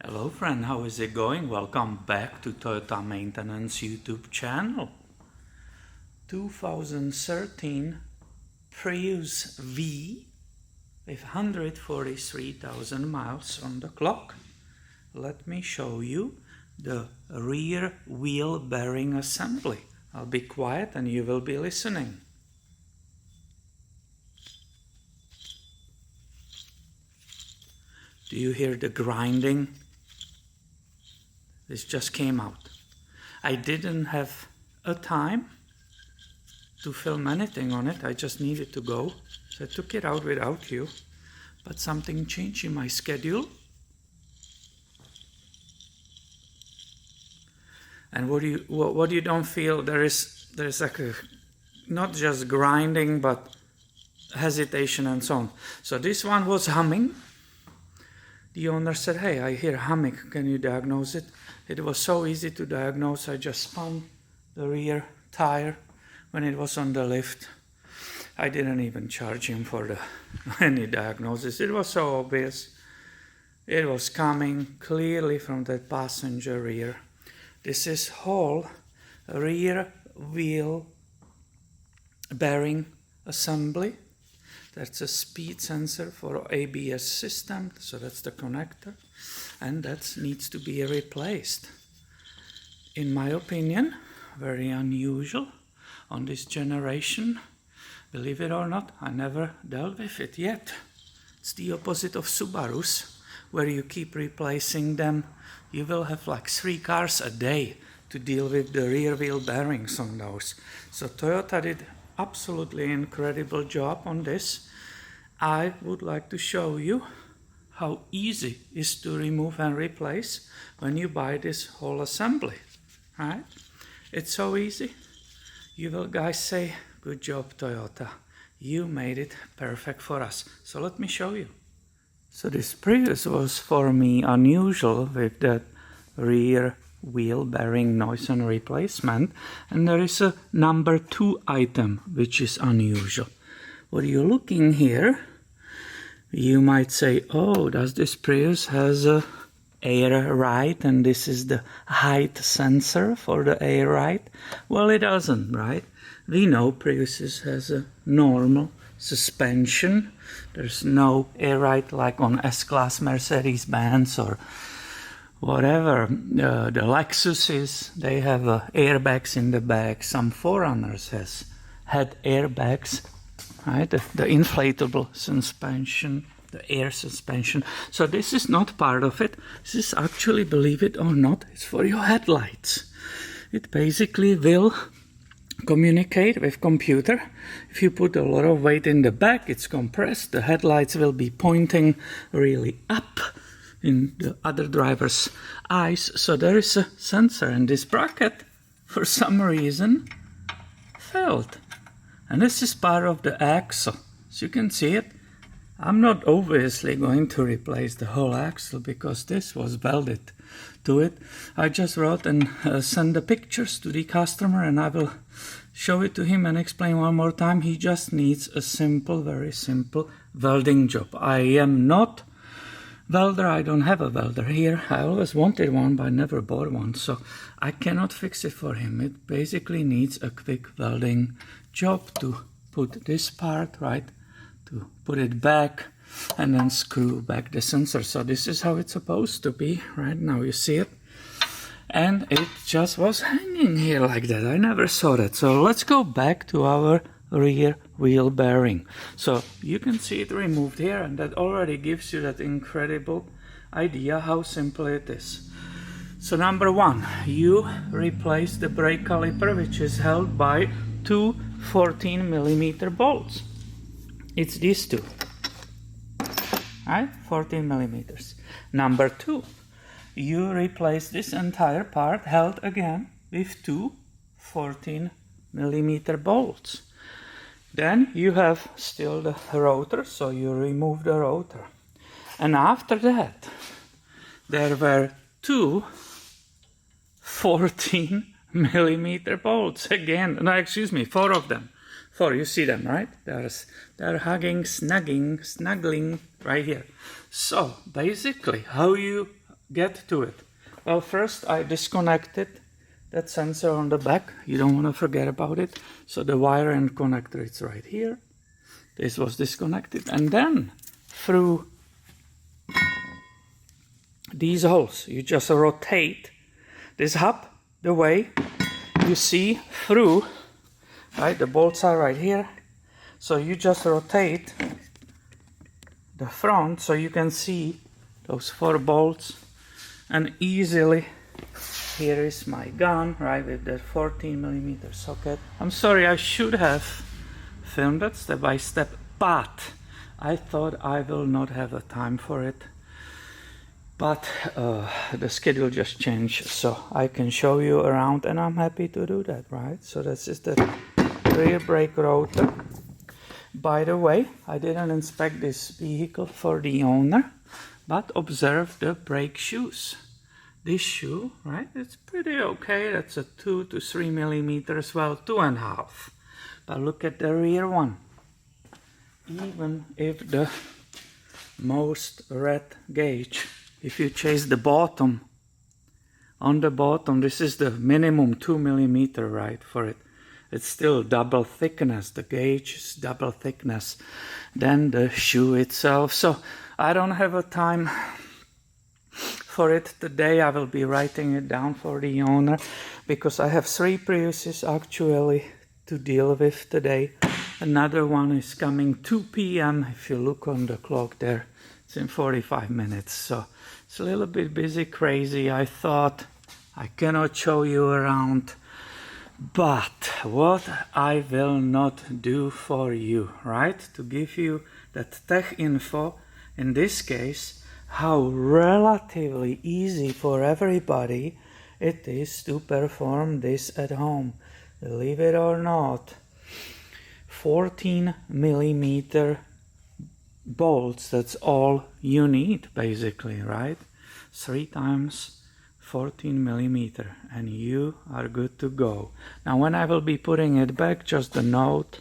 Hello friend, how is it going? Welcome back to Toyota Maintenance YouTube channel. 2013 Prius V with 143,000 miles on the clock. Let me show you the rear wheel bearing assembly. I'll be quiet and you will be listening. Do you hear the grinding? This just came out. I didn't have a time to film anything on it. I just needed to go. So I took it out without you. But something changed in my schedule. And what you don't feel, there's like a, not just grinding, but hesitation and so on. So this one was humming. The owner said, "Hey, I hear humming, can you diagnose it?" It was so easy to diagnose. I just spun the rear tire when it was on the lift. I didn't even charge him for any diagnosis. It was so obvious. It was coming clearly from the passenger rear. This is whole rear wheel bearing assembly. That's a speed sensor for ABS system, so that's the connector, and that needs to be replaced. In my opinion, very unusual on this generation. Believe it or not, I never dealt with it yet. It's the opposite of Subarus, where you keep replacing them. You will have like 3 cars a day to deal with the rear wheel bearings on those. So Toyota did absolutely incredible job on this. I would like to show you how easy it is to remove and replace when you buy this whole assembly, right? It's so easy. You will guys say, "Good job Toyota, you made it perfect for us." So let me show you. So this Prius was for me unusual with that rear wheel bearing noise and replacement, and there is a number 2 item which is unusual. What you're looking here, you might say, "Oh, does this Prius has a air ride and this is the height sensor for the air ride?" Well, it doesn't, right? We know Prius has a normal suspension. There's no air ride like on S-Class Mercedes-Benz or whatever. The Lexuses, they have airbags in the back. Some Forerunners had airbags, right? The inflatable suspension, the air suspension. So this is not part of it. This is actually, believe it or not, it's for your headlights. It basically will communicate with computer. If you put a lot of weight in the back, it's compressed. The headlights will be pointing really up in the other driver's eyes. So there is a sensor, and this bracket for some reason failed, and this is part of the axle, so you can see it. I'm not obviously going to replace the whole axle because this was welded to it. I just wrote and sent the pictures to the customer, and I will show it to him and explain one more time. He just needs a simple, very simple welding job. I am not welder. I don't have a welder here. I always wanted one, but I never bought one, so I cannot fix it for him. It basically needs a quick welding job to put this part, right, to put it back and then screw back the sensor. So this is how it's supposed to be. Right now you see it, and it just was hanging here like that. I never saw that. So let's go back to our rear wheel bearing. So you can see it removed here, and that already gives you that incredible idea how simple it is. So number 1, you replace the brake caliper, which is held by 2 14mm bolts. It's these 2, right? 14mm. Number 2, you replace this entire part, held again with 2 14mm bolts. Then you have still the rotor, so you remove the rotor. And after that, there were 2 14mm bolts again. No, excuse me, 4 of them. 4, you see them, right? They're hugging, snuggling right here. So basically, how you get to it? Well, first I disconnected that sensor on the back. You don't want to forget about it. So the wire and connector, it's right here. This was disconnected. And then through these holes, you just rotate this hub the way you see through, right? The bolts are right here. So you just rotate the front so you can see those 4 bolts, and easily, here is my gun, right, with that 14mm socket. I'm sorry, I should have filmed that step by step, but I thought I will not have a time for it. But the schedule just changed, so I can show you around, and I'm happy to do that, right? So this is the rear brake rotor. By the way, I didn't inspect this vehicle for the owner, but observe the brake shoes. This shoe, right, it's pretty okay. That's a 2 to 3 millimeters, well, 2.5. But look at the rear one. Even if the most red gauge, if you chase the bottom, on the bottom, this is the minimum 2 millimeter, right, for it. It's still double thickness. The gauge is double thickness than the shoe itself. So I don't have a time for it today. I will be writing it down for the owner because I have 3 Priuses actually to deal with today. Another one is coming 2 p.m. If you look on the clock there, it's in 45 minutes. So it's a little bit busy, crazy. I thought I cannot show you around. But what I will not do for you, right? To give you that tech info, in this case, how relatively easy for everybody it is to perform this at home. Believe it or not, 14mm bolts, that's all you need basically, right? 3 times 14mm, and you are good to go. Now when I will be putting it back, just a note,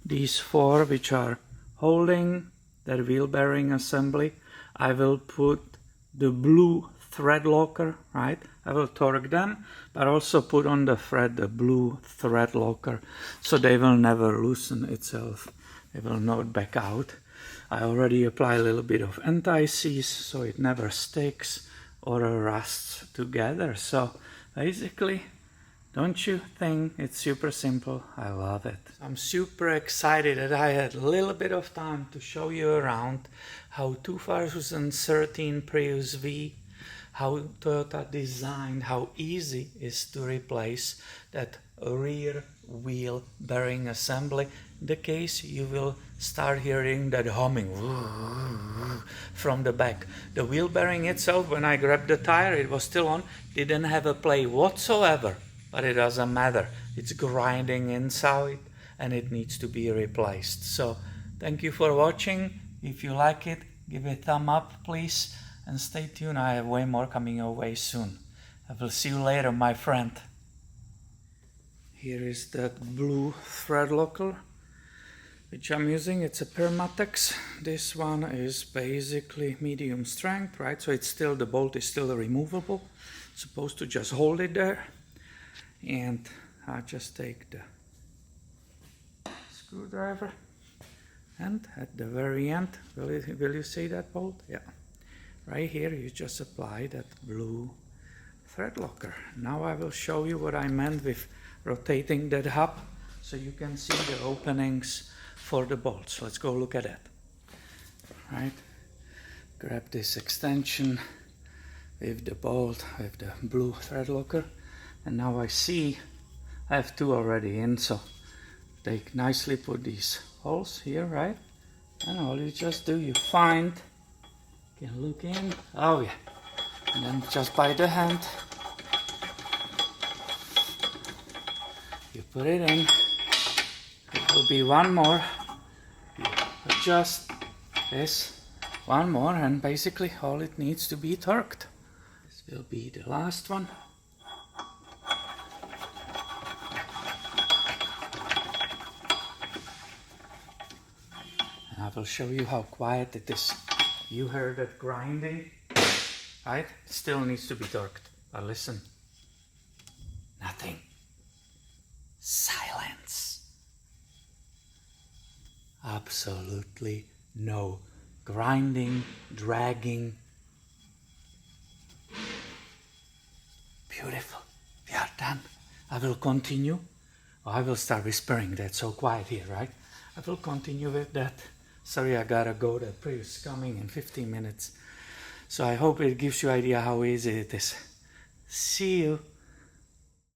these 4 which are holding that wheel bearing assembly, I will put the blue thread locker, right? I will torque them, but also put on the thread the blue thread locker, so they will never loosen itself. They will not back out. I already apply a little bit of anti-seize so it never sticks or rusts together. So basically, don't you think it's super simple? I love it. I'm super excited that I had a little bit of time to show you around how 2013 Prius V, how Toyota designed, how easy it is to replace that rear wheel bearing assembly. In the case you will start hearing that humming from the back. The wheel bearing itself, when I grabbed the tire, it was still on, didn't have a play whatsoever, but it doesn't matter. It's grinding inside and it needs to be replaced. So thank you for watching. If you like it, give it a thumb up please, and stay tuned. I have way more coming your way soon. I will see you later, my friend. Here is that blue thread locker which I'm using. It's a Permatex. This one is basically medium strength, right? So it's still, the bolt is still removable. Supposed to just hold it there. And I just take the screwdriver, and at the very end, will you see that bolt? Yeah. Right here you just apply that blue thread locker. Now I will show you what I meant with rotating that hub so you can see the openings for the bolts. Let's go look at that. Right, grab this extension with the bolt, with the blue thread locker, and now I see I have 2 already in, so they nicely put these holes here, right? And all you just do, you find, you can look in, oh yeah, and then just by the hand you put it in. It will be one more, you adjust this, one more, and basically all it needs to be torqued. This will be the last one. And I will show you how quiet it is. You heard that grinding? right? Still needs to be torqued. But listen, nothing. Silence. Absolutely no grinding, dragging. Beautiful. We are done. I will continue. Oh, I will start whispering. That's so quiet here, right? I will continue with that. Sorry, I gotta go. The Prius is coming in 15 minutes. So I hope it gives you idea how easy it is. See you.